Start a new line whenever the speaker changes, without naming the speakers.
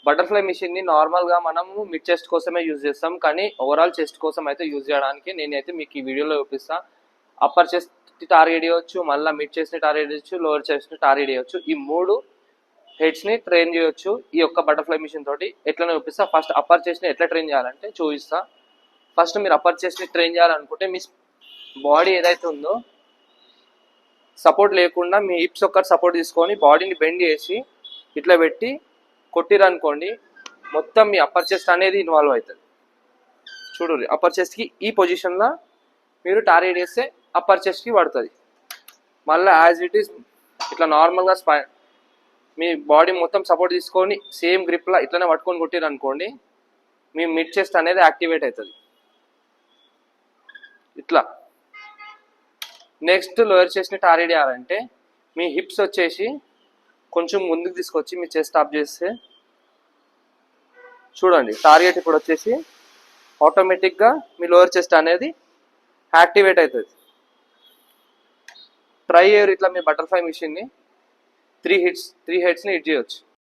Butterfly మిషన్ని నార్మల్గా మనము మిడ్ చెస్ట్ కోసమే యూజ్ చేస్తాం, కానీ ఓవరాల్ చెస్ట్ కోసం అయితే యూజ్ చేయడానికి నేనైతే మీకు ఈ వీడియోలో చూపిస్తా. అప్పర్ చెస్ట్ టార్గెట్ చేయవచ్చు, మళ్ళీ మిడ్ చెస్ట్ని టార్గెట్ చేయొచ్చు, లోవర్ చెస్ట్ని టార్గెట్ చేయొచ్చు. ఈ 3 హెడ్స్ని ట్రైన్ చేయొచ్చు ఈ యొక్క బటర్ఫ్లై మిషన్ తోటి. ఎట్లా చూపిస్తా. ఫస్ట్ అప్పర్ చెస్ట్ని ఎట్లా ట్రైన్ చేయాలంటే చూపిస్తా. ఫస్ట్ మీరు అప్పర్ చెస్ట్ని ట్రైన్ చేయాలనుకుంటే మీ బాడీ ఏదైతే ఉందో సపోర్ట్ లేకుండా మీ హిప్స్ ఒక్కటి సపోర్ట్ తీసుకొని బాడీని బెండ్ చేసి ఇట్లా పెట్టి కొట్టిరనుకోండి, మొత్తం మీ అప్పర్ చెస్ట్ అనేది ఇన్వాల్వ్ అవుతుంది. చూడండి, అప్పర్ చెస్ట్కి ఈ పొజిషన్లో మీరు టార్గెట్ చేస్తే అప్పర్ చెస్ట్కి పడుతుంది. మళ్ళీ యాజ్ ఇట్ ఈస్ ఇట్లా నార్మల్గా మీ బాడీ మొత్తం సపోర్ట్ తీసుకొని సేమ్ గ్రిప్లా ఇట్లనే పట్టుకొని కొట్టిరనుకోండి, మీ మిడ్ చెస్ట్ అనేది యాక్టివేట్ అవుతుంది ఇట్లా. నెక్స్ట్ లోయర్ చెస్ట్ని టార్గెట్ చేయాలంటే మీ హిప్స్ వచ్చేసి కొంచెం ముందుకు తీసుకొచ్చి మీ చెస్ట్ ఆఫ్ చేస్తే చూడండి, టార్గెట్ ఇప్పుడు వచ్చేసి ఆటోమేటిక్గా మీ లోయర్ చెస్ట్ అనేది యాక్టివేట్ అవుతుంది. ట్రై చేయరు ఇట్లా మీ బటర్ఫ్లై మిషన్ని 3 హెడ్స్ని హిట్ చేయొచ్చు.